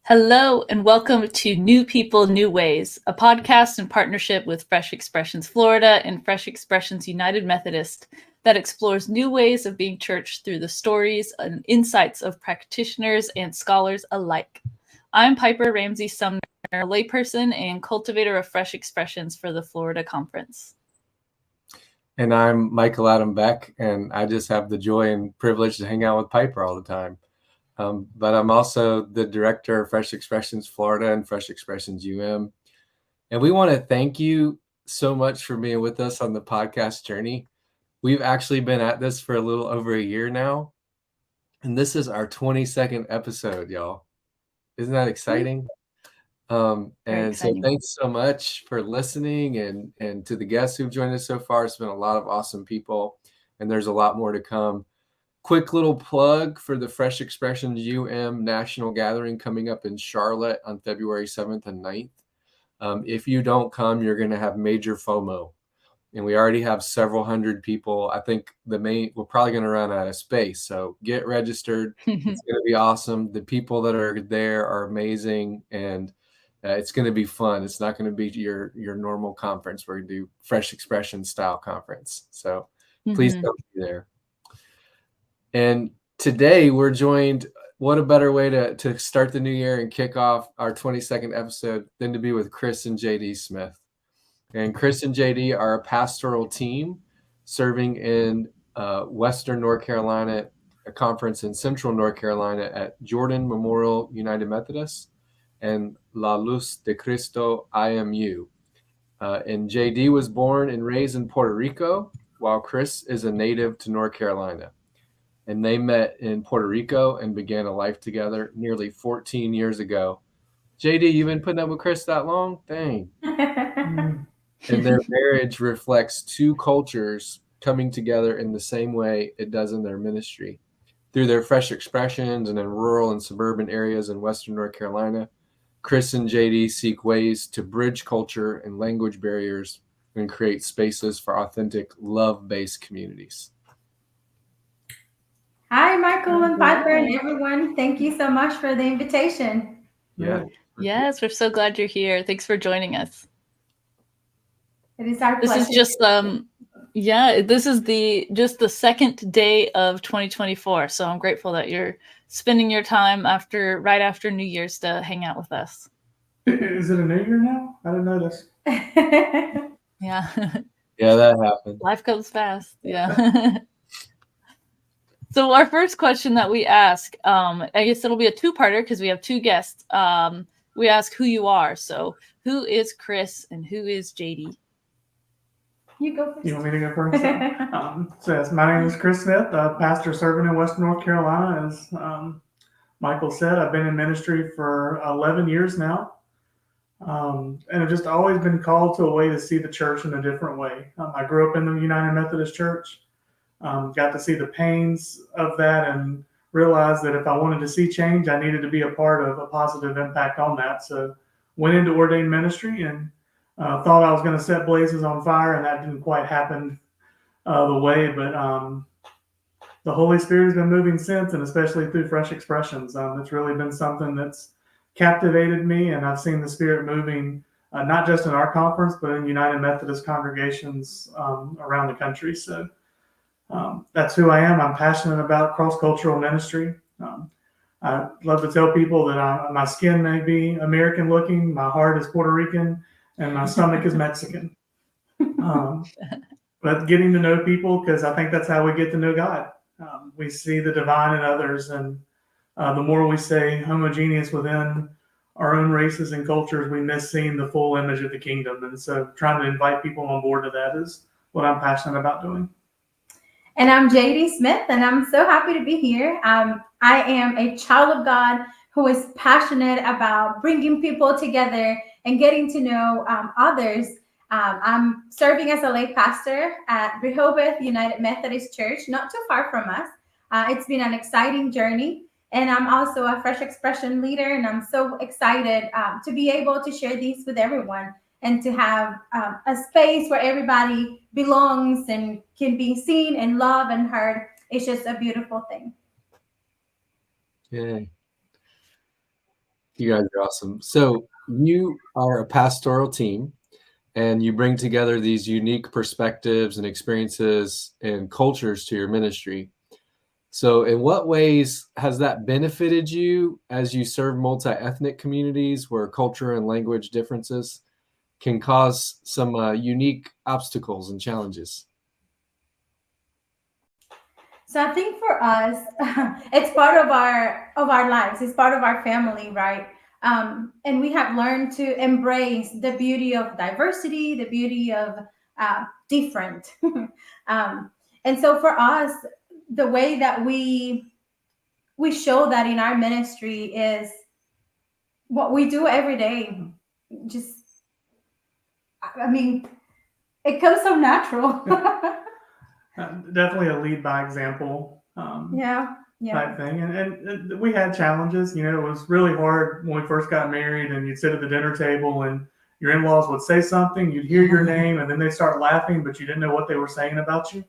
Hello and welcome to New People, New Ways, a podcast in partnership with Fresh Expressions Florida and Fresh Expressions United Methodist that explores new ways of being church through the stories and insights of practitioners and scholars alike. I'm Piper Ramsey Sumner, a layperson and cultivator of Fresh Expressions for the Florida Conference. And I'm Michael Adam Beck, and I just have the joy and privilege to hang out with Piper all the time. But I'm also the director of Fresh Expressions Florida and Fresh Expressions UM. And we want to thank you so much for being with us on the podcast journey. We've actually been at this for a little over a year now. And this is our 22nd episode, y'all. Isn't that exciting? So thanks so much for listening and to the guests who've joined us so far. It's been a lot of awesome people, and there's a lot more to come. Quick little plug for the Fresh Expressions UM National Gathering coming up in Charlotte on February 7th and 9th. If you don't come, you're going to have major FOMO. And we already have several hundred people. I think we're probably going to run out of space. So get registered. It's going to be awesome. The people that are there are amazing. And it's going to be fun. It's not going to be your normal conference where you do Fresh Expression style conference. So please come be there. And today we're joined, what a better way to start the new year and kick off our 22nd episode than to be with Chris and Jaidy Smith. And Chris and Jaidy are a pastoral team serving in Western North Carolina, a conference in Central North Carolina at Jordan Memorial United Methodist and La Luz de Cristo IMU. And Jaidy was born and raised in Puerto Rico, while Chris is a native to North Carolina. And they met in Puerto Rico and began a life together nearly 14 years ago. Jaidy, you've been putting up with Chris that long? Dang. And their marriage reflects two cultures coming together in the same way it does in their ministry. Through their Fresh Expressions and in rural and suburban areas in Western North Carolina, Chris and Jaidy seek ways to bridge culture and language barriers and create spaces for authentic, love-based communities. Hi, Michael and Piper and everyone. Thank you so much for the invitation. Yeah. Yes, we're so glad you're here. Thanks for joining us. It is our pleasure. This is just this is just the second day of 2024. So I'm grateful that you're spending your time right after New Year's to hang out with us. Is it a new year now? I didn't notice. Yeah. Yeah, that happened. Life goes fast. Yeah. So our first question that we ask, I guess it'll be a two-parter because we have two guests. We ask who you are. So who is Chris and who is Jaidy? You go first. You want me to go first? Yes, my name is Chris Smith, pastor serving in Western North Carolina. As Michael said, I've been in ministry for 11 years now. And I've just always been called to a way to see the church in a different way. I grew up in the United Methodist Church. Got to see the pains of that and realized that if I wanted to see change, I needed to be a part of a positive impact on that. So went into ordained ministry and thought I was going to set blazes on fire, and that didn't quite happen the way. But the Holy Spirit has been moving since, and especially through Fresh Expressions. It's really been something that's captivated me, and I've seen the Spirit moving not just in our conference, but in United Methodist congregations around the country. So that's who I am. I'm passionate about cross-cultural ministry. I love to tell people that my skin may be American looking, my heart is Puerto Rican, and my stomach is Mexican. But getting to know people, because I think that's how we get to know God. We see the divine in others, and the more we stay homogeneous within our own races and cultures, we miss seeing the full image of the kingdom. And so trying to invite people on board to that is what I'm passionate about doing. And I'm Jaidy Smith, and I'm so happy to be here. I am a child of God who is passionate about bringing people together and getting to know others. I'm serving as a lay pastor at Rehoboth United Methodist Church, not too far from us. It's been an exciting journey, and I'm also a Fresh Expression leader, and I'm so excited to be able to share these with everyone and to have a space where everybody belongs and can be seen and loved and heard. It's just a beautiful thing. Yeah. You guys are awesome. So you are a pastoral team, and you bring together these unique perspectives and experiences and cultures to your ministry. So in what ways has that benefited you as you serve multi-ethnic communities where culture and language differences can cause some unique obstacles and challenges? So I think for us, it's part of our lives. It's part of our family, right? And we have learned to embrace the beauty of diversity, the beauty of different. And so for us, the way that we show that in our ministry is what we do every day. Just, I mean, it comes so natural. Definitely a lead by example Yeah. type thing. And we had challenges. It was really hard when we first got married, and you'd sit at the dinner table and your in-laws would say something, you'd hear your name, and then they start laughing, but you didn't know what they were saying about you.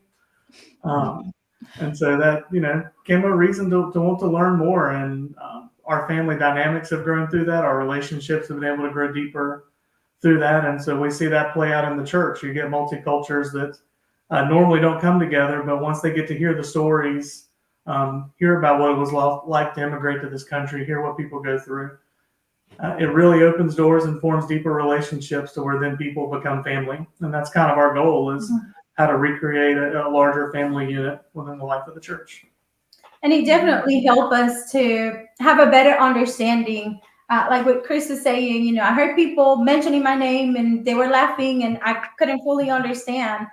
And so that, came a reason to want to learn more. And our family dynamics have grown through that. Our relationships have been able to grow deeper through that. And so we see that play out in the church. You get multicultures that normally don't come together, but once they get to hear the stories, hear about what it was like to immigrate to this country, hear what people go through, it really opens doors and forms deeper relationships to where then people become family. And that's kind of our goal, is how to recreate a larger family unit within the life of the church. And it definitely helped us to have a better understanding. Like what Chris is saying, I heard people mentioning my name and they were laughing and I couldn't fully understand.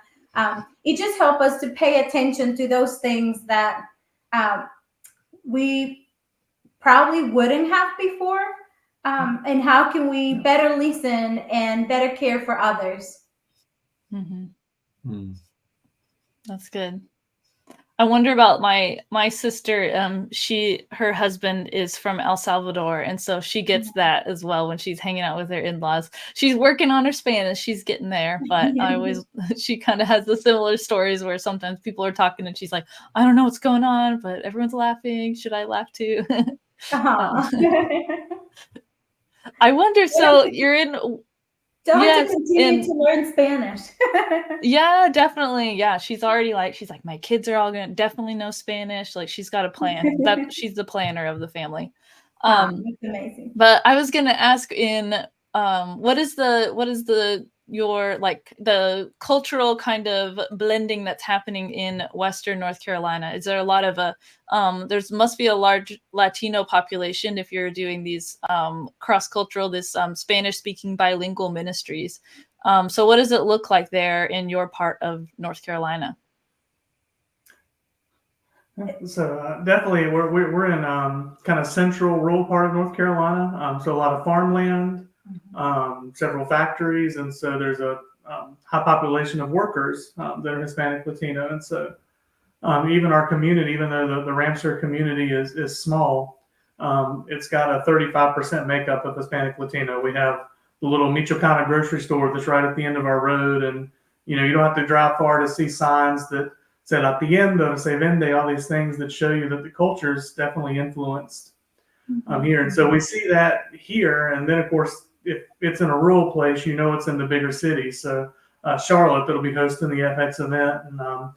It just helped us to pay attention to those things that we probably wouldn't have before. And how can we better listen and better care for others? Mm-hmm. That's good. I wonder about my sister. Her husband is from El Salvador, and so she gets that as well when she's hanging out with her in-laws. She's working on her Spanish; she's getting there. But she kind of has the similar stories where sometimes people are talking and she's like, "I don't know what's going on, but everyone's laughing. Should I laugh too?" I wonder. So you're in. Don't have to continue to learn Spanish. Yeah, definitely. Yeah, she's like, my kids are all gonna definitely know Spanish. Like, she's got a plan. That she's the planner of the family. That's amazing. But I was gonna ask, what is your like the cultural kind of blending that's happening in Western North Carolina? Is there a lot of must be a large Latino population if you're doing these cross-cultural, Spanish-speaking bilingual ministries. So what does it look like there in your part of North Carolina? So definitely we're in kind of central rural part of North Carolina. So a lot of farmland, several factories, and so there's a high population of workers that are Hispanic Latino. And so even our community, even though the Ramseur community is small, it's got a 35% makeup of Hispanic Latino. We have the little Michoacana grocery store that's right at the end of our road, and you don't have to drive far to see signs that said atiendo, se vende, all these things that show you that the culture is definitely influenced here. And so we see that here. And then, of course, if it's in a rural place, it's in the bigger cities. So Charlotte, that'll be hosting the FX event, and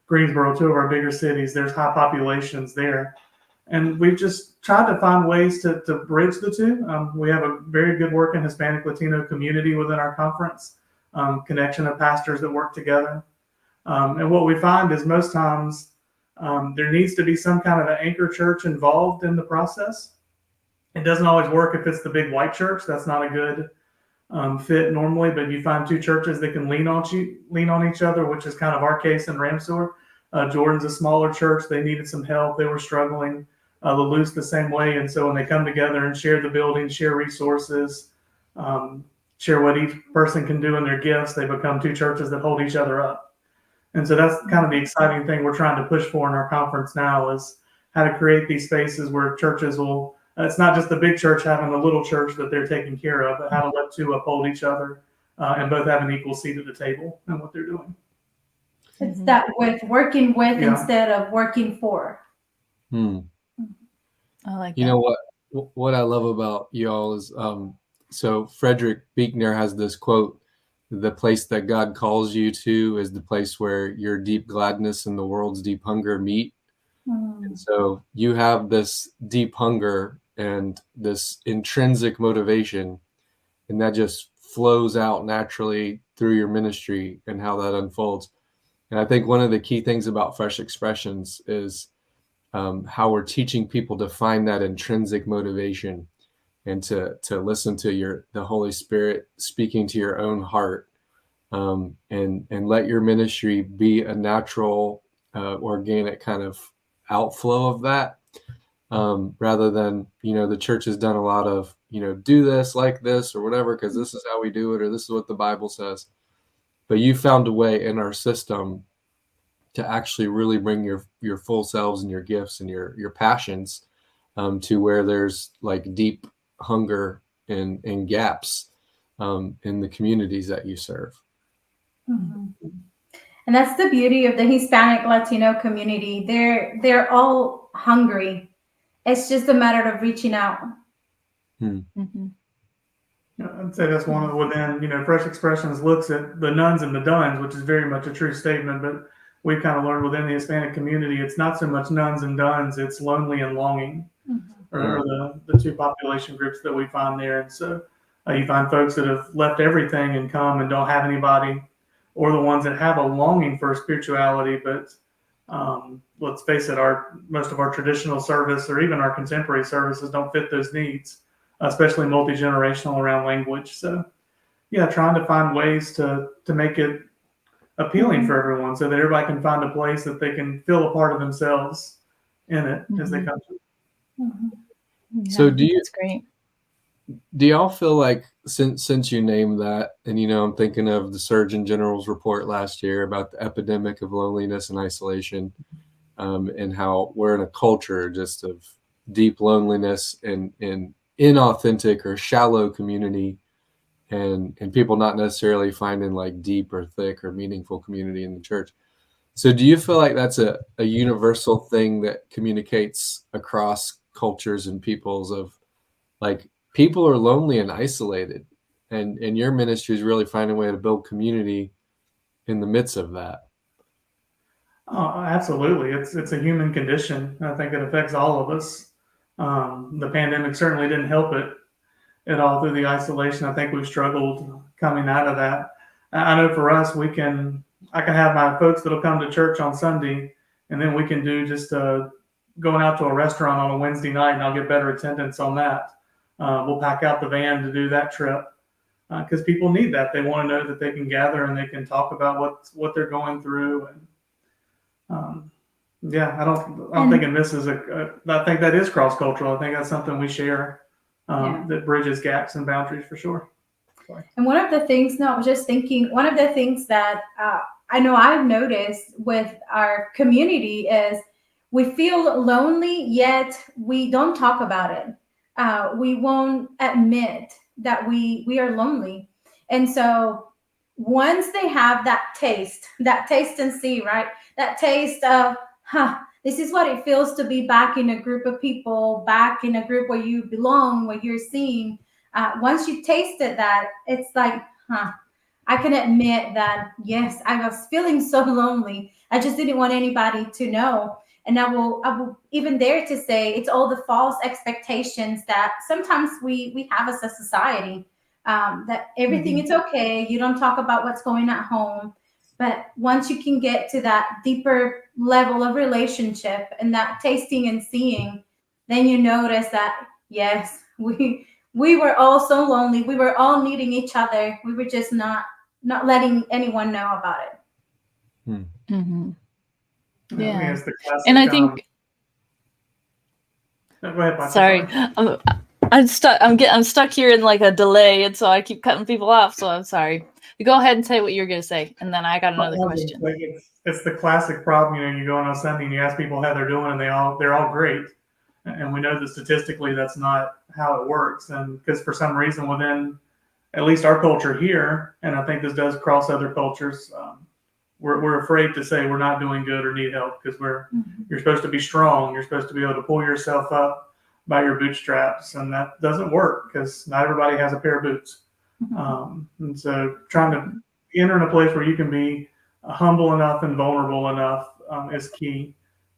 Greensboro, two of our bigger cities, there's high populations there. And we've just tried to find ways to bridge the two. We have a very good working Hispanic Latino community within our conference, connection of pastors that work together. And what we find is most times there needs to be some kind of an anchor church involved in the process. It doesn't always work if it's the big white church. That's not a good fit normally, but you find two churches that can lean on each other, which is kind of our case in Ramseur. Jordan's a smaller church. They needed some help. They were struggling. The Luce the same way. And so when they come together and share the building, share resources, share what each person can do in their gifts, they become two churches that hold each other up. And so that's kind of the exciting thing we're trying to push for in our conference now, is how to create these spaces where churches will, it's not just the big church having the little church that they're taking care of, but how to let two uphold each other and both have an equal seat at the table in what they're doing. It's that with instead of working for. I like You know what? what I love about y'all is, so Frederick Buechner has this quote: "The place that God calls you to is the place where your deep gladness and the world's deep hunger meet." And so you have this deep hunger and this intrinsic motivation, and that just flows out naturally through your ministry and how that unfolds. And I think one of the key things about Fresh Expressions is how we're teaching people to find that intrinsic motivation and to listen to the Holy Spirit speaking to your own heart, and let your ministry be a natural, organic kind of outflow of that, rather than, the church has done a lot of, do this like this or whatever, because this is how we do it, or this is what the Bible says. But you found a way in our system to actually really bring your full selves and your gifts and your passions, to where there's like deep hunger and gaps, in the communities that you serve. And that's the beauty of the Hispanic Latino community. They're all hungry. It's just a matter of reaching out. Mm-hmm. I'd say that's one of within, Fresh Expressions looks at the nuns and the duns, which is very much a true statement, but we've kind of learned within the Hispanic community, it's not so much nuns and duns, it's lonely and longing, or the two population groups that we find there. And so you find folks that have left everything and come and don't have anybody, or the ones that have a longing for spirituality, but let's face it, most of our traditional service or even our contemporary services don't fit those needs, especially multi-generational around language. So yeah, trying to find ways to make it appealing for everyone so that everybody can find a place that they can feel a part of themselves in it as they come to it. Yeah, So that's great. Do y'all feel like, since you named that, and I'm thinking of the Surgeon General's report last year about the epidemic of loneliness and isolation, and how we're in a culture just of deep loneliness and inauthentic or shallow community, and people not necessarily finding like deep or thick or meaningful community in the church. So do you feel like that's a universal thing that communicates across cultures and peoples, of like, people are lonely and isolated, and your ministry is really finding a way to build community in the midst of that? Oh, absolutely. It's a human condition. I think it affects all of us. The pandemic certainly didn't help it at all through the isolation. I think we've struggled coming out of that. I know for us, I can have my folks that'll come to church on Sunday, and then we can do just going out to a restaurant on a Wednesday night, and I'll get better attendance on that. We'll pack out the van to do that trip, because people need that. They want to know that they can gather and they can talk about what they're going through. And I don't think it misses I think that is cross-cultural. I think that's something we share, that bridges gaps and boundaries for sure. And one of the things, one of the things that I know I've noticed with our community is we feel lonely, yet we don't talk about it. We won't admit that we are lonely. And so once they have that taste and see, right? That taste of, this is what it feels to be back in a group of people, back in a group where you belong, where you're seen. Once you tasted that, it's like, I can admit that, yes, I was feeling so lonely. I just didn't want anybody to know. And I will even dare to say it's all the false expectations that sometimes we have as a society, that everything is okay. You don't talk about what's going on at home. But once you can get to that deeper level of relationship and that tasting and seeing, then you notice that, yes, we were all so lonely. We were all needing each other. We were just not letting anyone know about it. Mm-hmm. Yeah. I think the classic, and I think, go ahead, Michael, sorry. I'm stuck. I'm stuck here in like a delay, and so I keep cutting people off. So I'm sorry. You go ahead and say what you're going to say, and then I got another question. It's the classic problem. You go on Sunday and you ask people how they're doing, and they're all great. And we know that statistically that's not how it works. And because for some reason within at least our culture here, and I think this does cross other cultures, we're afraid to say we're not doing good or need help, because you're supposed to be strong. You're supposed to be able to pull yourself up. by your bootstraps, and that doesn't work because not everybody has a pair of boots. And so trying to enter in a place where you can be humble enough and vulnerable enough is key.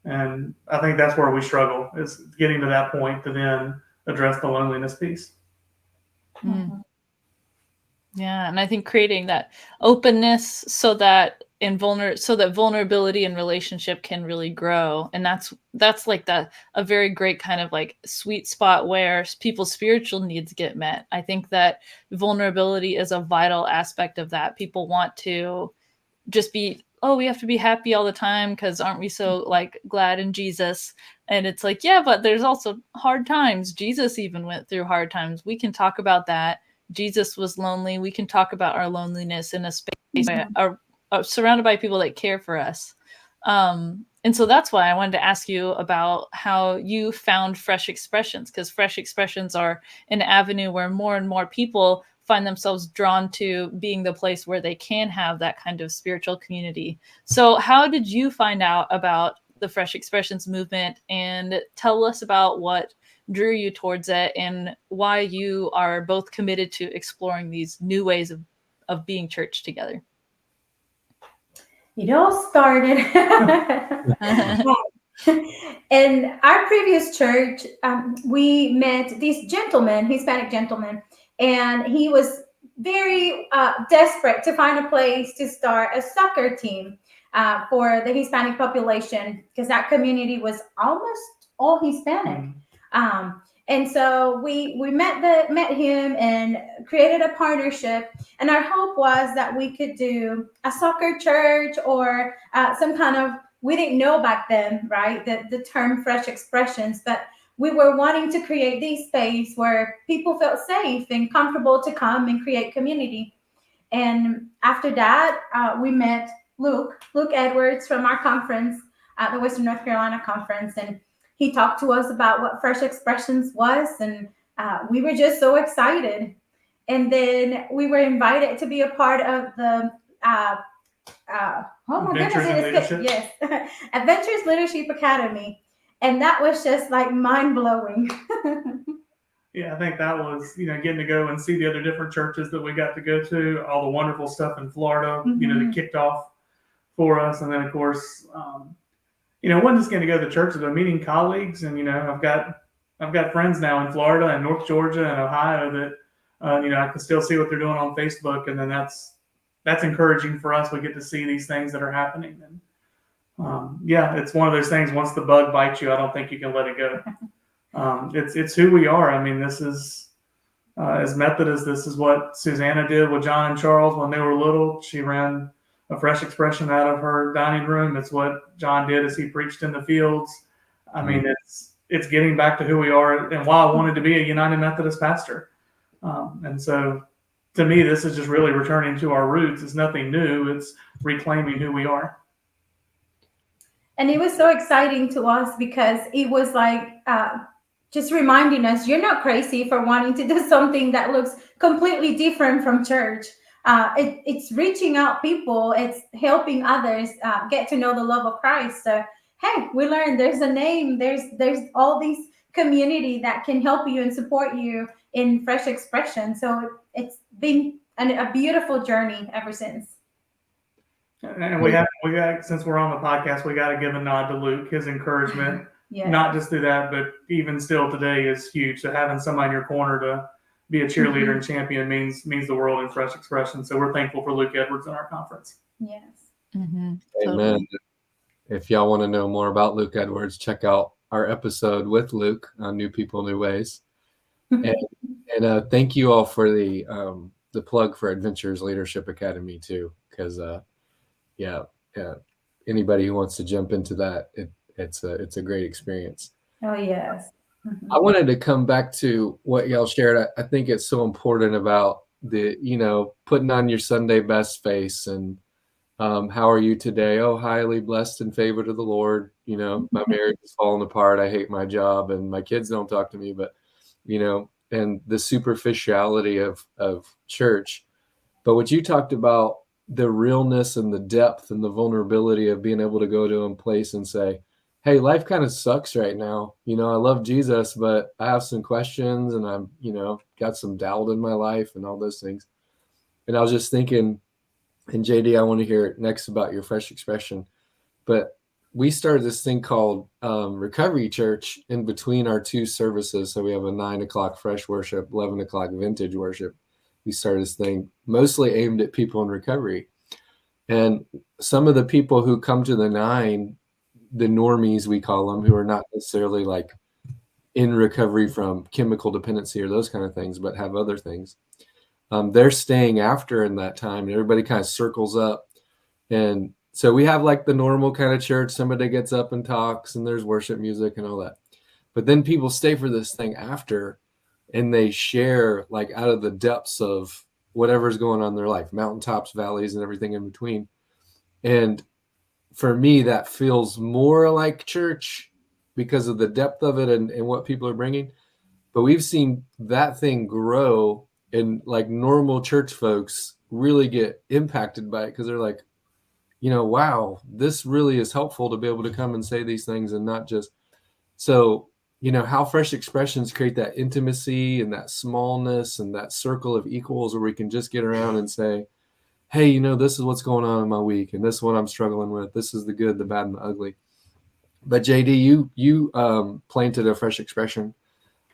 And I think that's where we struggle, is getting to that point to then address the loneliness piece. Yeah, and I think creating that openness so that vulnerability and relationship can really grow, and that's like a very great kind of like sweet spot where people's spiritual needs get met. I think that vulnerability is a vital aspect of that. People want to just be, oh, we have to be happy all the time because aren't we so like glad in Jesus? And it's like, yeah, but there's also hard times. Jesus even went through hard times. We can talk about that. Jesus was lonely. We can talk about our loneliness in a space where are surrounded by people that care for us. And so that's why I wanted to ask you about how you found Fresh Expressions, because Fresh Expressions are an avenue where more and more people find themselves drawn to being the place where they can have that kind of spiritual community. So how did you find out about the Fresh Expressions movement, and tell us about what drew you towards it and why you are both committed to exploring these new ways of being church together? It all started in our previous church. We met this gentleman, Hispanic gentleman, and he was very desperate to find a place to start a soccer team for the Hispanic population, because that community was almost all Hispanic. And so we met him and created a partnership. And our hope was that we could do a soccer church or some kind of, we didn't know back then, right, the term Fresh Expressions, but we were wanting to create this space where people felt safe and comfortable to come and create community. And after that, we met Luke Edwards from our conference, the Western North Carolina conference, and he talked to us about what Fresh Expressions was, and we were just so excited. And then we were invited to be a part of the Adventures Leadership Academy, and that was just like mind-blowing. Yeah, I think that was, getting to go and see the other different churches that we got to go to, all the wonderful stuff in Florida, that kicked off for us. And then, of course, wasn't just going to go to the churches, but meeting colleagues. And, I've got friends now in Florida and North Georgia and Ohio that, I can still see what they're doing on Facebook. And then that's encouraging for us. We get to see these things that are happening. And it's one of those things, once the bug bites you, I don't think you can let it go. It's who we are. I mean, this is, as Methodists, this is what Susanna did with John and Charles when they were little. She ran a Fresh Expression out of her dining room. It's what John did as he preached in the fields. I mean, it's getting back to who we are, and why I wanted to be a United Methodist pastor. And so to me, this is just really returning to our roots. It's nothing new. It's reclaiming who we are. And it was so exciting to us because it was like just reminding us, you're not crazy for wanting to do something that looks completely different from church. It's reaching out people. It's helping others get to know the love of Christ. So, hey, we learned there's a name. There's all these community that can help you and support you in Fresh Expression. So it's been a beautiful journey ever since. And we got, since we're on the podcast, we got to give a nod to Luke. His encouragement, not just through that, but even still today, is huge. So having somebody in your corner to be a cheerleader and champion means the world in Fresh Expression. So we're thankful for Luke Edwards in our conference. Yes. Amen. Totally. If y'all want to know more about Luke Edwards, check out our episode with Luke on New People, New Ways. And thank you all for the plug for Adventures Leadership Academy too, because anybody who wants to jump into that, it's a great experience. Oh yes. I wanted to come back to what y'all shared. I think it's so important about the putting on your Sunday best face and how are you today? Oh, highly blessed and favored of the Lord. My marriage is falling apart. I hate my job and my kids don't talk to me, but and the superficiality of church. But what you talked about, the realness and the depth and the vulnerability of being able to go to a place and say, hey, life kind of sucks right now. You know, I love Jesus, but I have some questions and I'm, you know, got some doubt in my life and all those things. And I was just thinking, and JD, I want to hear next about your fresh expression, but we started this thing called Recovery Church in between our two services. So we have a 9 o'clock fresh worship, 11 o'clock vintage worship. We started this thing mostly aimed at people in recovery. And some of the people who come to the 9, the normies, we call them, who are not necessarily like in recovery from chemical dependency or those kind of things, but have other things. They're staying after in that time, and everybody kind of circles up. And so we have like the normal kind of church. Somebody gets up and talks, and there's worship music and all that. But then people stay for this thing after, and they share like out of the depths of whatever's going on in their life, mountaintops, valleys, and everything in between. And for me, that feels more like church because of the depth of it and what people are bringing. But we've seen that thing grow, and like normal church folks really get impacted by it because they're like, you know, wow, this really is helpful to be able to come and say these things and not just. So, you know, how fresh expressions create that intimacy and that smallness and that circle of equals where we can just get around and say, hey, you know, this is what's going on in my week, and this is what I'm struggling with. This is the good, the bad, and the ugly. But JD, you planted a fresh expression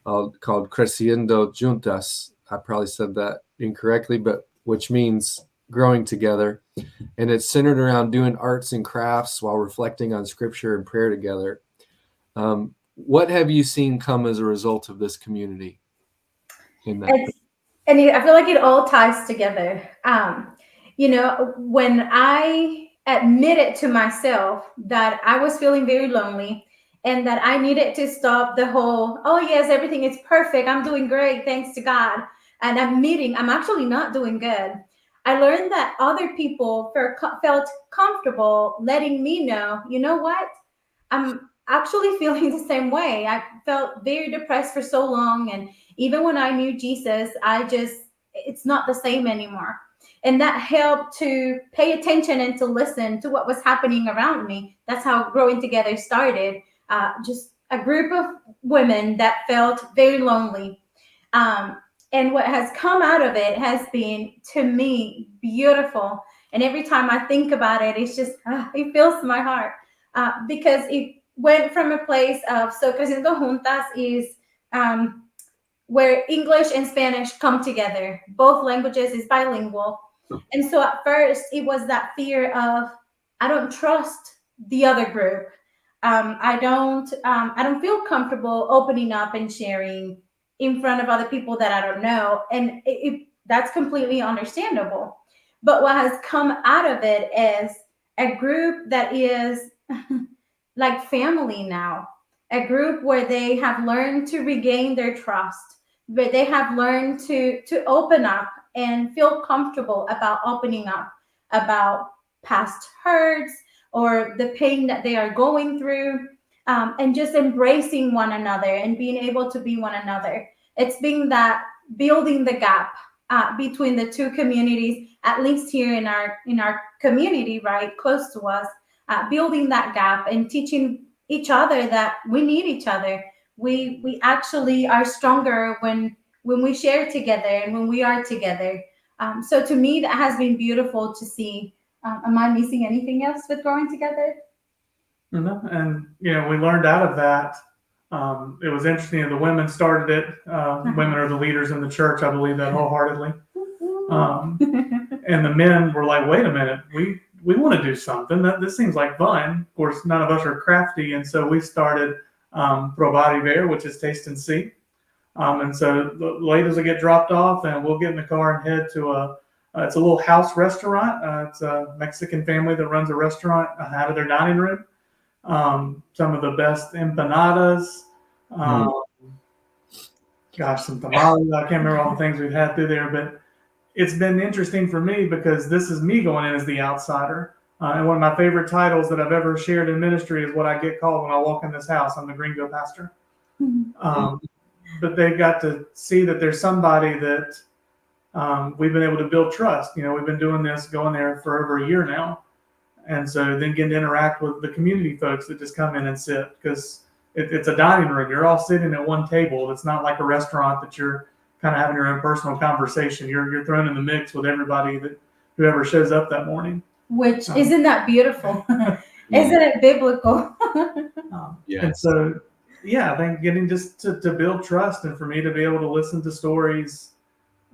called Creciendo Juntas. I probably said that incorrectly, but which means growing together. And it's centered around doing arts and crafts while reflecting on scripture and prayer together. What have you seen come as a result of this community in that? I feel like it all ties together. You know, when I admitted to myself that I was feeling very lonely and that I needed to stop the whole, oh, yes, everything is perfect. I'm doing great. Thanks to God. And I'm actually not doing good. I learned that other people felt comfortable letting me know, you know what? I'm actually feeling the same way. I felt very depressed for so long. And even when I knew Jesus, it's not the same anymore. And that helped to pay attention and to listen to what was happening around me. That's how Growing Together started. Just a group of women that felt very lonely. And what has come out of it has been, to me, beautiful. And every time I think about it, it's just, it fills my heart. Because it went from a place of, so Creciendo Juntas is where English and Spanish come together. Both languages is bilingual. And so at first it was that fear of, I don't trust the other group. I don't feel comfortable opening up and sharing in front of other people that I don't know. And that's completely understandable. But what has come out of it is a group that is like family now, a group where they have learned to regain their trust, where they have learned to open up and feel comfortable about opening up about past hurts or the pain that they are going through, and just embracing one another and being able to be one another. It's been that building the gap between the two communities, at least here in our community, right close to us, building that gap and teaching each other that we need each other. We actually are stronger when we share together and when we are together. So to me, that has been beautiful to see. Am I missing anything else with Growing Together? No. And, you know, we learned out of that. It was interesting. The women started it. Women are the leaders in the church. I believe that wholeheartedly. And the men were like, wait a minute, we want to do something. This seems like fun. Of course, none of us are crafty. And so we started Provare Ver, which is taste and see. And so the ladies will get dropped off and we'll get in the car and head to it's a little house restaurant. It's a Mexican family that runs a restaurant out of their dining room. Some of the best empanadas. Gosh, some tamales. I can't remember all the things we've had through there, but it's been interesting for me because this is me going in as the outsider. And one of my favorite titles that I've ever shared in ministry is what I get called when I walk in this house. I'm the gringo pastor. But they got to see that there's somebody that we've been able to build trust. You know, we've been doing this, going there for over a year now. And so then getting to interact with the community folks that just come in and sit, because it's a dining room. You're all sitting at one table. It's not like a restaurant that you're kind of having your own personal conversation. You're thrown in the mix with everybody that whoever shows up that morning. Which isn't that beautiful? Isn't it biblical? Yes. And so, I think getting just to build trust, and for me to be able to listen to stories,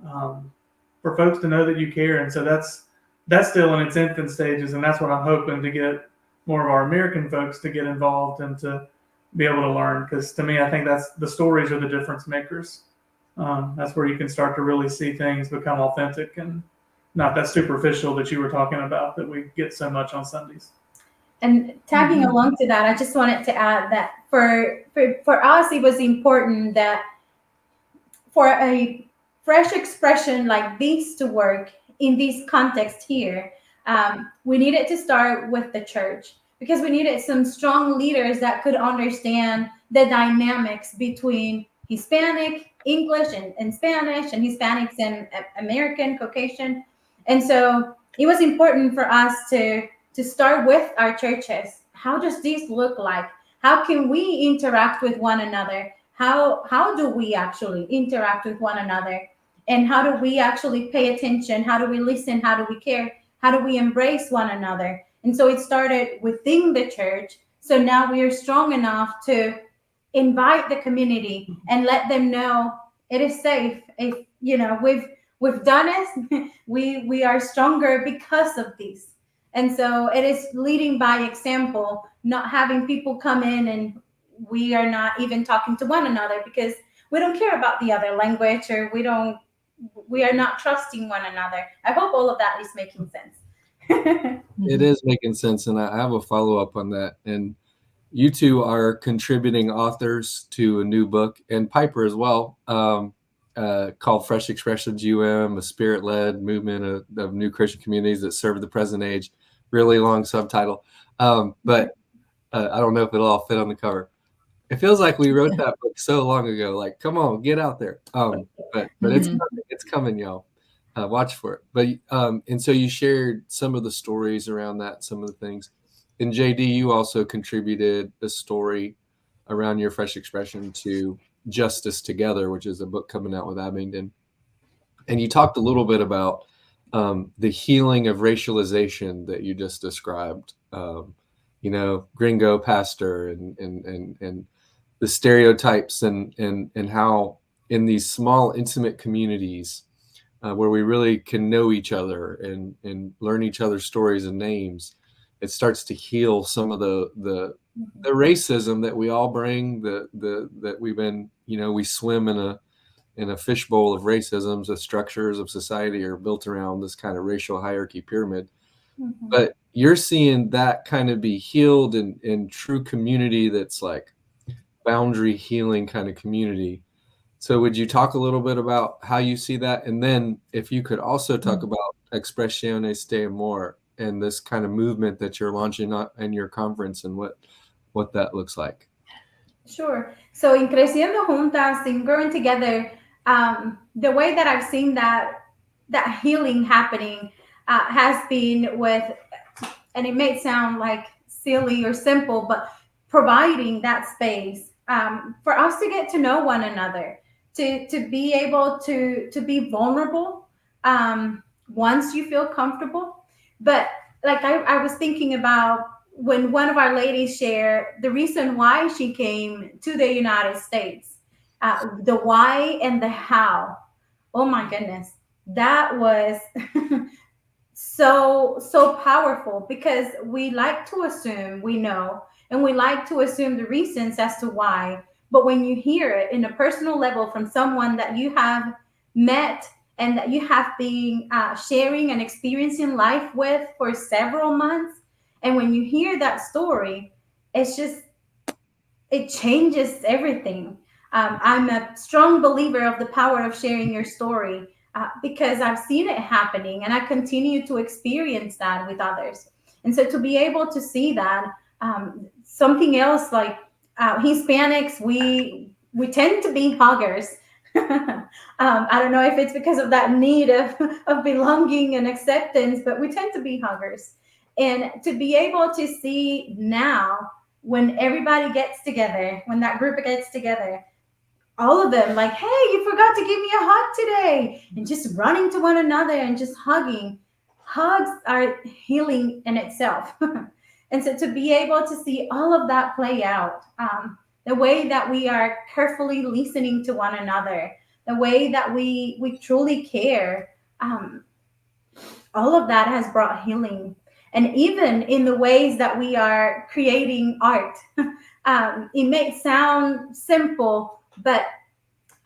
for folks to know that you care. And so that's still in its infant stages, and that's what I'm hoping to get more of our American folks to get involved and to be able to learn. Because to me, I think that's the stories are the difference makers. That's where you can start to really see things become authentic and not that superficial that you were talking about that we get so much on Sundays. And tagging along to that, I just wanted to add that for us, it was important that for a fresh expression like this to work in this context here, we needed to start with the church, because we needed some strong leaders that could understand the dynamics between Hispanic, English, and Spanish, and Hispanics and American, Caucasian. And so it was important for us to start with our churches. How does this look like? How can we interact with one another? How do we actually interact with one another? And how do we actually pay attention? How do we listen? How do we care? How do we embrace one another? And so it started within the church. So now we are strong enough to invite the community and let them know it is safe. If we've done it, we are stronger because of this. And so it is leading by example, not having people come in and we are not even talking to one another because we don't care about the other language, or we are not trusting one another. I hope all of that is making sense. It is making sense. And I have a follow-up on that. And you two are contributing authors to a new book, and Piper as well, called Fresh Expressions UM, a spirit-led movement of new Christian communities that serve the present age. Really long subtitle. But I don't know if it'll all fit on the cover. It feels like we wrote that book so long ago. Like, come on, get out there. But it's coming, y'all. Watch for it. But and so you shared some of the stories around that, some of the things. And JD, you also contributed a story around your Fresh Expression to Justice Together, which is a book coming out with Abingdon. And you talked a little bit about the healing of racialization that you just described. Gringo pastor and the stereotypes and how in these small intimate communities where we really can know each other and learn each other's stories and names, it starts to heal some of the racism that we all bring, that we've been, we swim in a fishbowl of racisms. The structures of society are built around this kind of racial hierarchy pyramid. Mm-hmm. But you're seeing that kind of be healed in true community that's like boundary healing kind of community. So would you talk a little bit about how you see that? And then if you could also talk about Expresiones de Amor and this kind of movement that you're launching in your conference and what that looks like. Sure. So in Creciendo Juntas, in growing together, the way that I've seen that healing happening has been with, and it may sound like silly or simple, but providing that space for us to get to know one another, to be able to be vulnerable once you feel comfortable. But like I was thinking about when one of our ladies shared the reason why she came to the United States, the why and the how. Oh my goodness, that was so powerful, because we like to assume we know, and we like to assume the reasons as to why. But when you hear it in a personal level from someone that you have met and that you have been sharing and experiencing life with for several months, and when you hear that story, it changes everything. I'm a strong believer of the power of sharing your story because I've seen it happening, and I continue to experience that with others. And so to be able to see that, something else like Hispanics, we tend to be huggers. I don't know if it's because of that need of belonging and acceptance, but we tend to be huggers. And to be able to see now when everybody gets together, when that group gets together, all of them like, hey, you forgot to give me a hug today, and just running to one another and just hugging. Hugs are healing in itself. And so to be able to see all of that play out, the way that we are carefully listening to one another, the way that we truly care, all of that has brought healing. And even in the ways that we are creating art, it may sound simple, but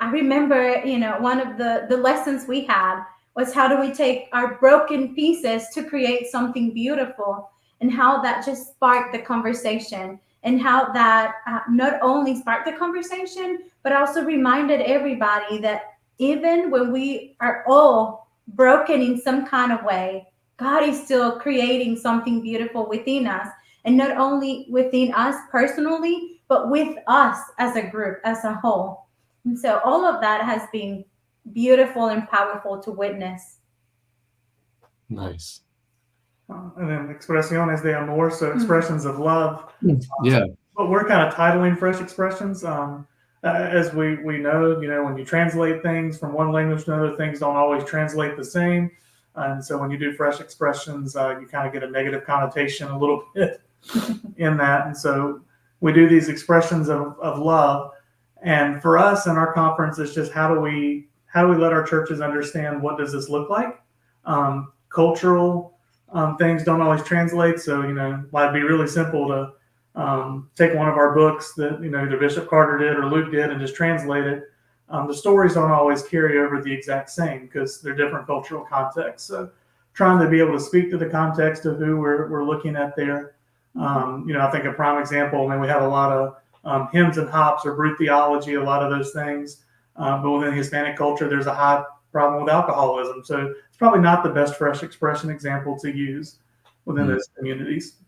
I remember, one of the lessons we had was how do we take our broken pieces to create something beautiful, and how that just sparked the conversation, and how that not only sparked the conversation, but also reminded everybody that even when we are all broken in some kind of way, God is still creating something beautiful within us, and not only within us personally, but with us as a group, as a whole. And so all of that has been beautiful and powerful to witness. Nice. And then Expresiones de Amor, so expressions of love. Yeah. But we're kind of titling Fresh Expressions. As we know, when you translate things from one language to another, things don't always translate the same. And so when you do Fresh Expressions, you kind of get a negative connotation a little bit in that. And so we do these expressions of love. And for us in our conference, it's just how do we let our churches understand what does this look like? Cultural things don't always translate. So, it'd be really simple to take one of our books that, either Bishop Carter did or Luke did and just translate it. The stories don't always carry over the exact same because they're different cultural contexts. So trying to be able to speak to the context of who we're looking at there. I think a prime example, we have a lot of hymns and hops or brute theology, a lot of those things. But within Hispanic culture, there's a high problem with alcoholism. So it's probably not the best fresh expression example to use within those communities.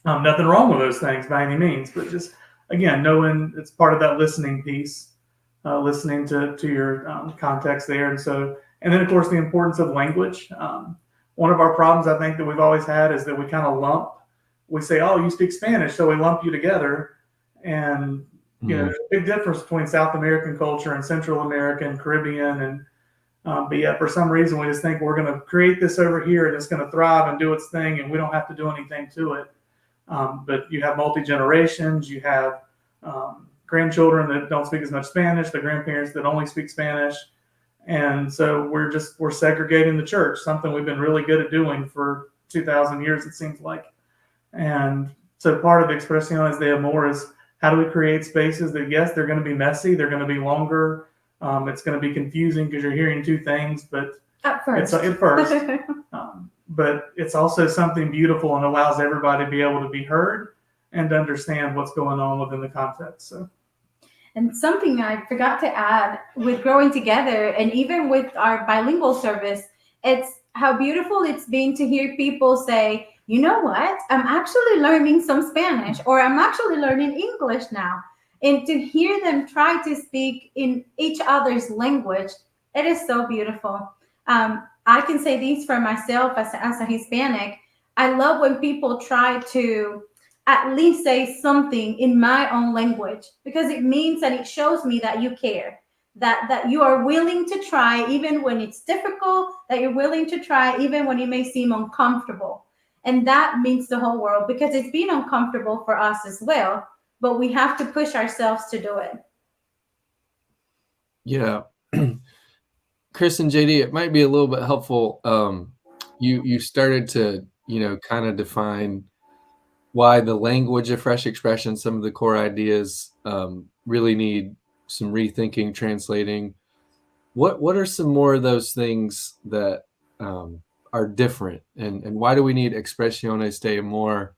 Nothing wrong with those things by any means, but just, again, knowing it's part of that listening piece, listening to your context there. And then, of course, the importance of language. One of our problems, I think, that we've always had is that we kind of we say, oh, you speak Spanish, so we lump you together. And, there's a big difference between South American culture and Central American, Caribbean. And but yet, for some reason, we just think we're going to create this over here and it's going to thrive and do its thing, and we don't have to do anything to it. But you have multi-generations, you have grandchildren that don't speak as much Spanish, the grandparents that only speak Spanish. And so we're segregating the church, something we've been really good at doing for 2,000 years, it seems like. And so part of Expresiones de Amor is how do we create spaces that, yes, they're going to be messy, they're going to be longer, it's going to be confusing because you're hearing two things, but At first. But it's also something beautiful and allows everybody to be able to be heard and to understand what's going on within the context. So. And something I forgot to add with growing together, and even with our bilingual service, it's how beautiful it's been to hear people say, you know what, I'm actually learning some Spanish, or I'm actually learning English now. And to hear them try to speak in each other's language, it is so beautiful. I can say this for myself as a Hispanic. I love when people try to at least say something in my own language, because it means that it shows me that you care, that you are willing to try even when it's difficult, that you're willing to try even when it may seem uncomfortable. And that means the whole world, because it's been uncomfortable for us as well, but we have to push ourselves to do it. Yeah. Chris and JD, it might be a little bit helpful. You started to, kind of define why the language of fresh expression, some of the core ideas really need some rethinking, translating. What are some more of those things that are different, and why do we need Expresiones de Amor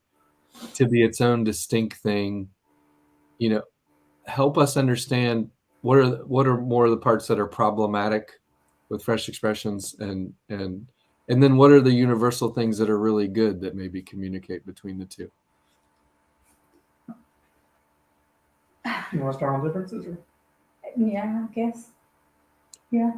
to be its own distinct thing? Help us understand what are more of the parts that are problematic with fresh expressions, and then what are the universal things that are really good that maybe communicate between the two? You want to start on differences? Or? Yeah, I guess. Yeah.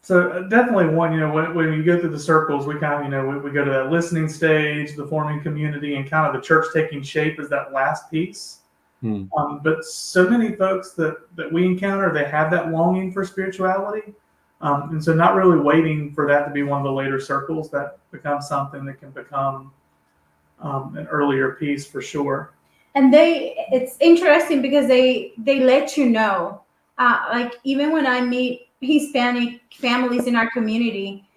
So definitely one, when you go through the circles, we kind of, we go to that listening stage, the forming community, and kind of the church taking shape is that last piece. But so many folks that we encounter, they have that longing for spirituality. And so not really waiting for that to be one of the later circles, that becomes something that can become an earlier piece for sure. And it's interesting because they let you know, like even when I meet Hispanic families in our community,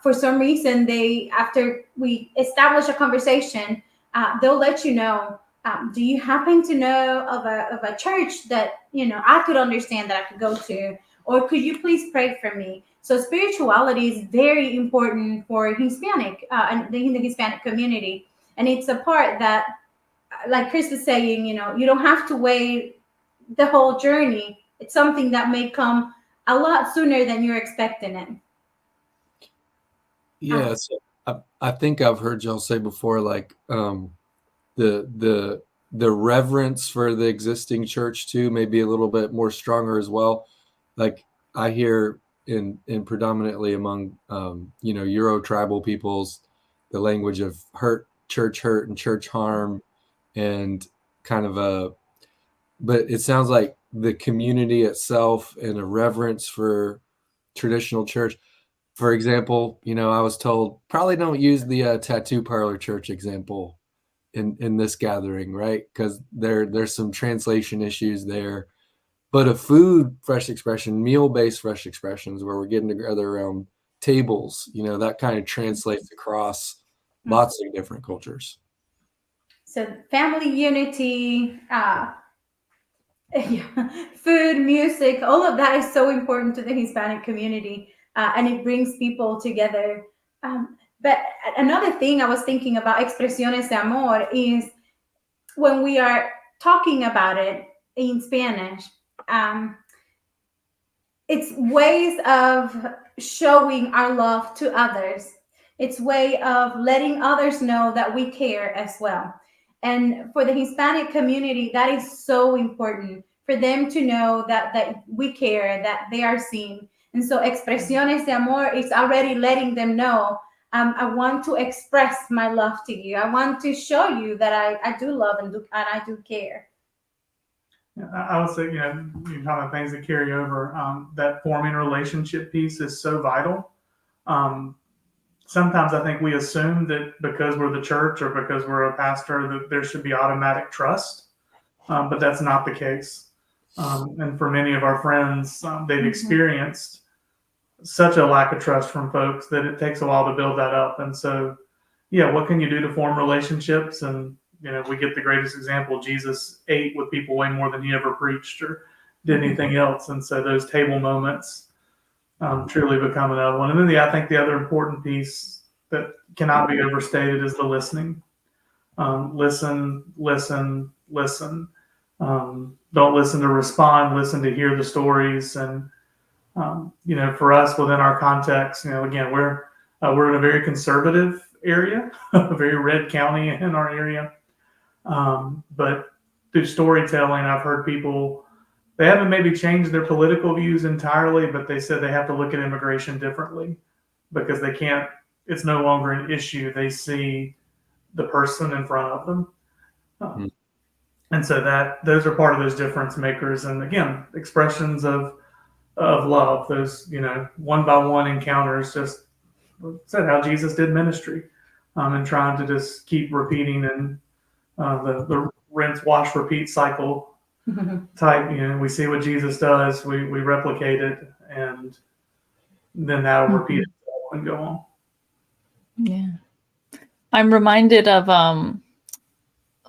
for some reason after we establish a conversation, they'll let you know, do you happen to know of a church that I could understand, that I could go to, or could you please pray for me? So spirituality is very important for Hispanic and in the Hispanic community, and it's a part that, like Chris was saying, you don't have to wait the whole journey. It's something that may come a lot sooner than you're expecting it. Yeah, so I think I've heard y'all say before, like the reverence for the existing church too may be a little bit more stronger as well. Like I hear in predominantly among Euro tribal peoples, the language of church hurt and church harm, and kind of but it sounds like the community itself and a reverence for traditional church. For example, I was told probably don't use the tattoo parlor church example in this gathering, right? Because there's some translation issues there. But a food fresh expression, meal-based fresh expressions, where we're getting together around tables, that kind of translates across lots of different cultures. So family unity, food, music, all of that is so important to the Hispanic community, and it brings people together. But another thing I was thinking about Expresiones de Amor is when we are talking about it in Spanish, it's ways of showing our love to others. It's way of letting others know that we care as well. And for the Hispanic community, that is so important for them to know that we care, that they are seen. And so Expresiones de Amor is already letting them know, I want to express my love to you. I want to show you that I do love and I do care. I would say, you talking about things that carry over. That forming relationship piece is so vital. Sometimes I think we assume that because we're the church or because we're a pastor that there should be automatic trust, but that's not the case. And for many of our friends, they've experienced such a lack of trust from folks that it takes a while to build that up. And so, yeah, what can you do to form relationships? And we get the greatest example. Jesus ate with people way more than he ever preached or did anything else. And so those table moments truly become another one. And then I think the other important piece that cannot be overstated is the listening. Listen. Don't listen to respond, listen to hear the stories. And, for us within our context, again, we're in a very conservative area, a very red county in our area. But through storytelling, I've heard people, they haven't maybe changed their political views entirely, but they said they have to look at immigration differently because it's no longer an issue. They see the person in front of them. And so those are part of those difference makers. And again, expressions of love, those, one by one encounters, just said how Jesus did ministry, and trying to just keep repeating and the rinse, wash, repeat cycle type. We see what Jesus does, we replicate it, and then that'll repeat itself and go on. Yeah. I'm reminded of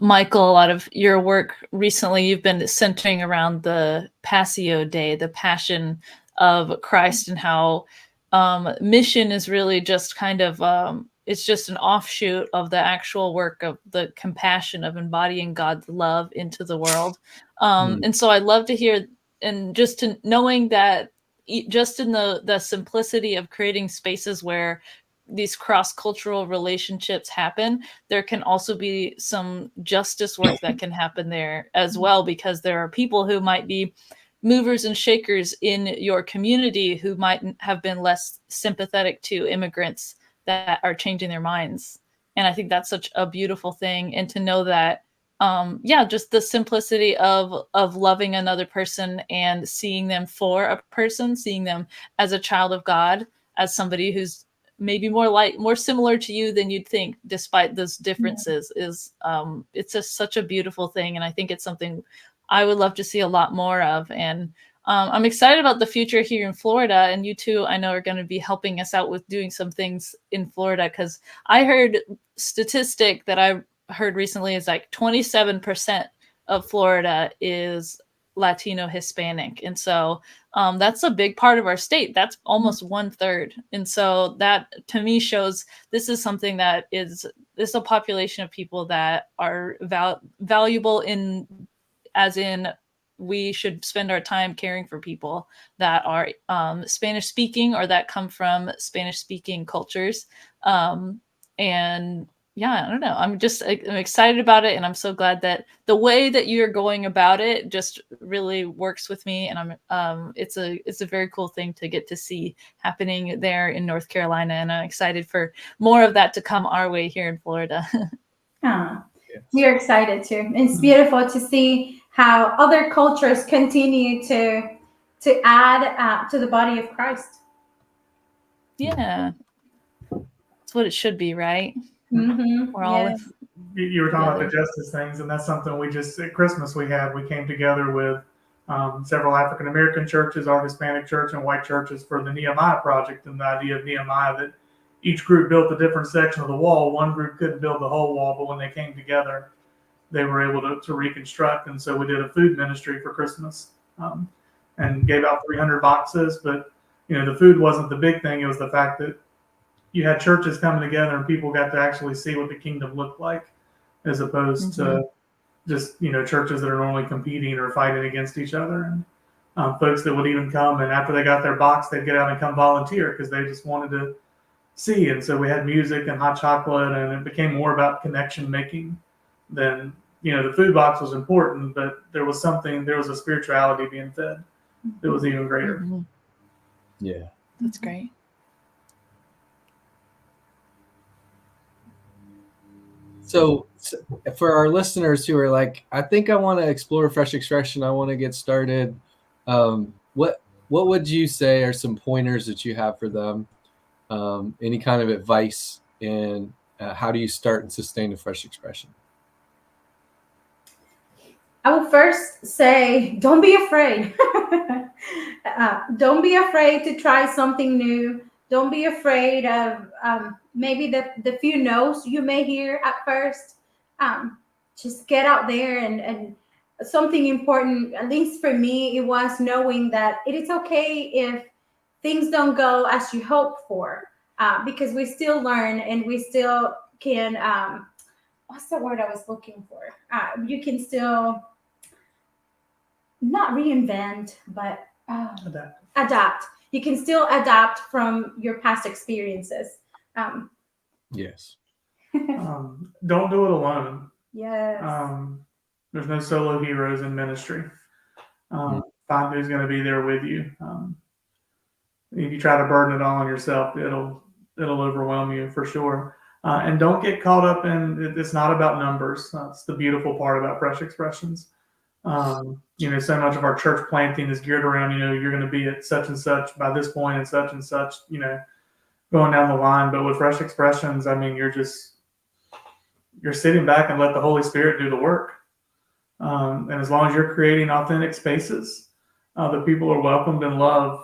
Michael, a lot of your work recently, you've been centering around the Passio Day, the Passion of Christ, and how mission is really just kind of, it's just an offshoot of the actual work of the compassion of embodying God's love into the world. And so I'd love to hear, and just to knowing that just in the simplicity of creating spaces where these cross-cultural relationships happen, there can also be some justice work that can happen there as well, because there are people who might be movers and shakers in your community who might have been less sympathetic to immigrants that are changing their minds. And I think that's such a beautiful thing. And to know that, just the simplicity of loving another person and seeing them for a person, seeing them as a child of God, as somebody who's maybe more similar to you than you'd think, despite those differences, is it's just such a beautiful thing. And I think it's something I would love to see a lot more of. And I'm excited about the future here in Florida. And you two, I know, are going to be helping us out with doing some things in Florida, because I heard statistic that I heard recently is like 27% of Florida is Latino Hispanic. And so that's a big part of our state. That's almost 1/3. And so that to me shows this is something that is a population of people that are valuable in, as in we should spend our time caring for people that are Spanish speaking or that come from Spanish speaking cultures. And yeah, I don't know. I'm excited about it. And I'm so glad that the way that you're going about it just really works with me. And it's a very cool thing to get to see happening there in North Carolina. And I'm excited for more of that to come our way here in Florida. We're excited too. It's beautiful to see how other cultures continue to add to the body of Christ. Yeah. That's what it should be, right? Mm-hmm. We're all Yes. You were talking about the justice things, and that's something we just at Christmas we came together with several African American churches, our Hispanic church, and white churches for the Nehemiah project, and the idea of Nehemiah that each group built a different section of the wall. One group couldn't build the whole wall, but when they came together, they were able to reconstruct. And so we did a food ministry for Christmas and gave out 300 boxes. But the food wasn't the big thing. It was the fact that you had churches coming together and people got to actually see what the kingdom looked like, as opposed to just churches that are normally competing or fighting against each other. And folks that would even come, and after they got their box, they'd get out and come volunteer because they just wanted to see. And so we had music and hot chocolate, and it became more about connection making than the food box was important, but there was a spirituality being fed that was even greater. Yeah, that's great. So for our listeners who are like, I think I want to explore Fresh Expression, I want to get started, what would you say are some pointers that you have for them? Any kind of advice in how do you start and sustain a Fresh Expression? I will first say, don't be afraid. Don't be afraid to try something new. Don't be afraid of maybe the few no's you may hear at first. Just get out there, and something important, at least for me, it was knowing that it is okay if things don't go as you hope for, because we still learn and we still can, what's the word I was looking for? You can still not reinvent, but adapt. You can still adapt from your past experiences. Yes. Don't do it alone. Yes. There's no solo heroes in ministry. Find who's going to be there with you. If you try to burden it all on yourself, it'll overwhelm you for sure. And don't get caught up in, it's not about numbers. That's the beautiful part about Fresh Expressions. So much of our church planting is geared around, you're going to be at such and such by this point and such, going down the line. But with Fresh Expressions, I mean, you're sitting back and let the Holy Spirit do the work. And as long as you're creating authentic spaces, the people are welcomed and loved.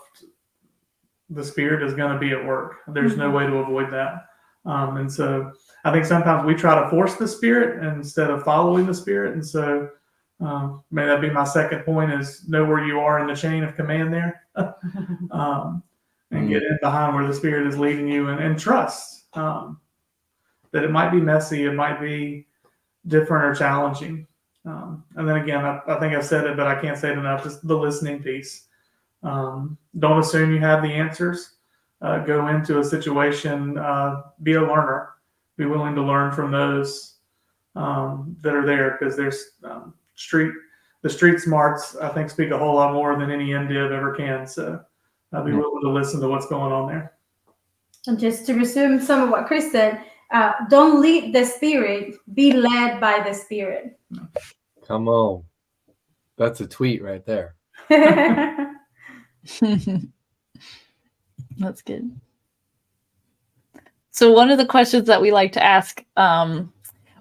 The Spirit is going to be at work. There's no way to avoid that. And so I think sometimes we try to force the Spirit instead of following the Spirit. And so may that be my second point, is know where you are in the chain of command there, and get in behind where the Spirit is leading you, and trust that it might be messy, it might be different or challenging. And then again, I think I've said it, but I can't say it enough, just the listening piece. Don't assume you have the answers. Go into a situation, be a learner, be willing to learn from those that are there, because there's the street smarts, I think, speak a whole lot more than any MDiv ever can. So I'll be willing to listen to what's going on there. And just to resume some of what Chris said, don't lead the Spirit, be led by the Spirit. Come on. That's a tweet right there. That's good. So one of the questions that we like to ask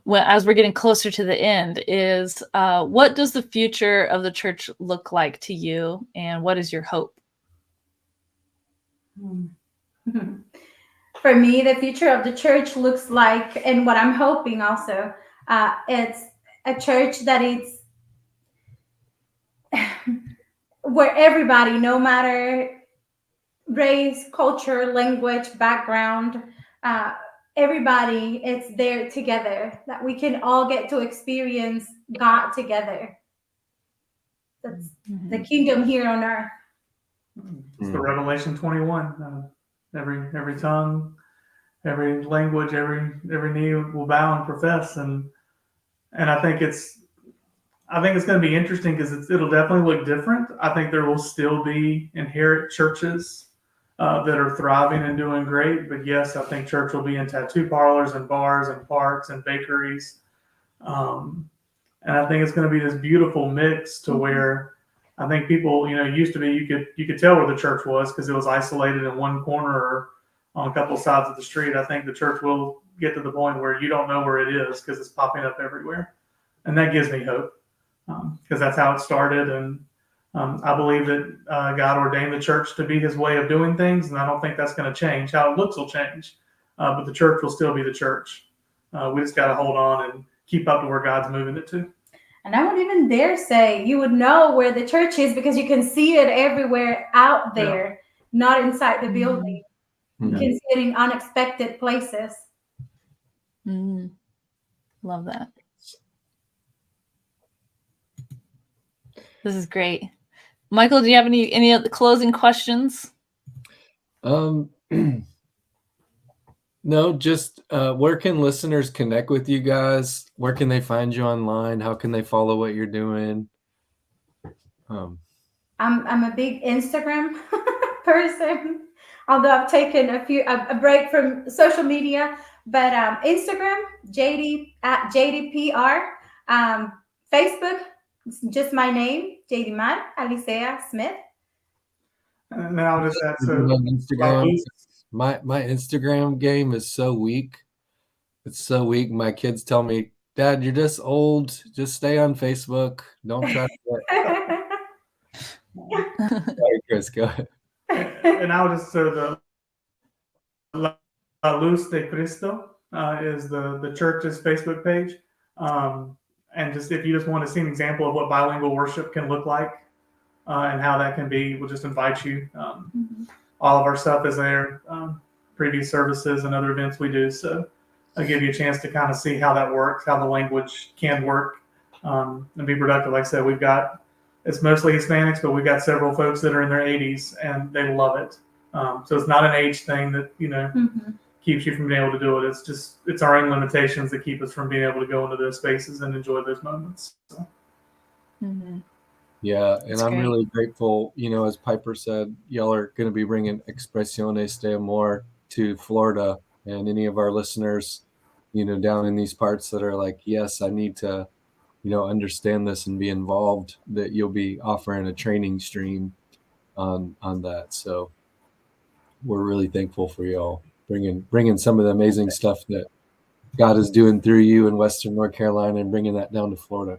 as we're getting closer to the end is, what does the future of the church look like to you, and what is your hope? For me, the future of the church looks like, and what I'm hoping also, it's a church that it's where everybody, no matter race, culture, language, background, everybody, it's there together, that we can all get to experience God together. That's the kingdom here on earth. It's the Revelation 21. Every tongue, every language, every knee will bow and profess, and I think it's going to be interesting because it'll definitely look different. I think there will still be inherent churches that are thriving and doing great, but yes, I think church will be in tattoo parlors and bars and parks and bakeries, and I think it's going to be this beautiful mix to where I think people, used to be you could tell where the church was because it was isolated in one corner or on a couple of sides of the street. I think the church will get to the point where you don't know where it is because it's popping up everywhere, and that gives me hope because that's how it started. And I believe that God ordained the church to be His way of doing things, and I don't think that's going to change. How it looks will change, but the church will still be the church. We just got to hold on and keep up to where God's moving it to. And I would even dare say you would know where the church is because you can see it everywhere out there, not inside the building. You can see it in unexpected places. Love that. This is great. Michael, do you have any other closing questions? No, just where can listeners connect with you guys? Where can they find you online? How can they follow what you're doing? I'm a big Instagram person, although I've taken a break from social media. But Instagram, JD at JDPR. Facebook, just my name, JD Alicea Smith. And then I'll just add, Instagram. My Instagram game is so weak. It's so weak. My kids tell me, Dad, you're just old. Just stay on Facebook. Don't try to Sorry, Chris, go ahead. And I'll just the La Luz de Cristo is the church's Facebook page. And just if you just want to see an example of what bilingual worship can look like and how that can be, we'll just invite you. All of our stuff is there, previous services and other events we do. So I'll give you a chance to kind of see how that works, how the language can work, and be productive. Like I said, it's mostly Hispanics, but we've got several folks that are in their 80s and they love it. So it's not an age thing that, keeps you from being able to do it. It's our own limitations that keep us from being able to go into those spaces and enjoy those moments. So. Yeah, and I'm really grateful, as Piper said, y'all are going to be bringing Expresiones de Amor to Florida, and any of our listeners, down in these parts that are like, yes, I need to, understand this and be involved, that you'll be offering a training stream on that. So we're really thankful for y'all bringing some of the amazing stuff that God is doing through you in Western North Carolina and bringing that down to Florida.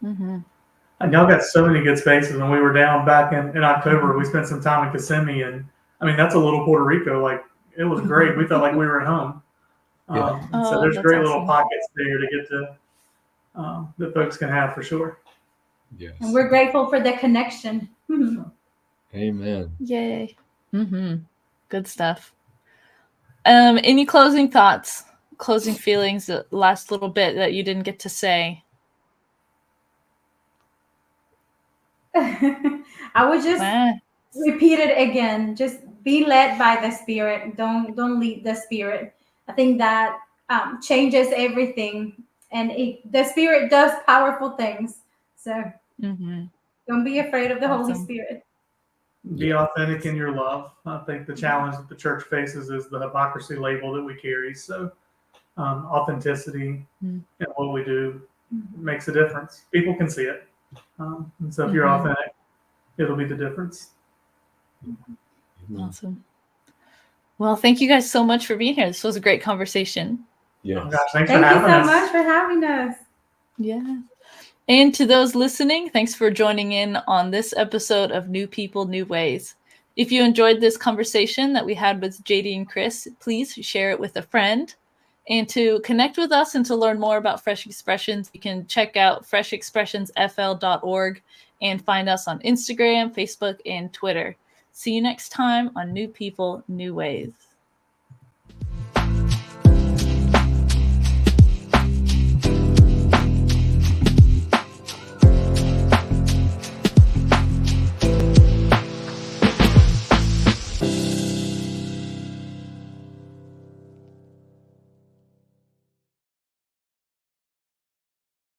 And y'all got so many good spaces. When we were down back in October, we spent some time in Kissimmee, and I mean, that's a little Puerto Rico. Like, it was great. We felt like we were at home. So there's great little pockets there to get to that folks can have for sure. Yes. And we're grateful for the connection. Amen. Yay. Good stuff. Any closing thoughts, closing feelings, the last little bit that you didn't get to say? I would just repeat it again. Just be led by the Spirit. Don't lead the Spirit. I think that changes everything, and the Spirit does powerful things. So Mhm. don't be afraid of the Holy Awesome. Spirit. Be authentic in your love. I think the challenge that the church faces is the hypocrisy label that we carry. So authenticity in what we do makes a difference. People can see it. And so if you're authentic, it'll be the difference. Awesome. Well, thank you guys so much for being here. This was a great conversation. Yes. Oh, gosh, thanks Thank for you having so us. much for having us. Yeah. And to those listening, thanks for joining in on this episode of New People, New Ways. If you enjoyed this conversation that we had with Jaidy and Chris, please share it with a friend. And to connect with us and to learn more about Fresh Expressions, you can check out freshexpressionsfl.org and find us on Instagram, Facebook, and Twitter. See you next time on New People, New Ways.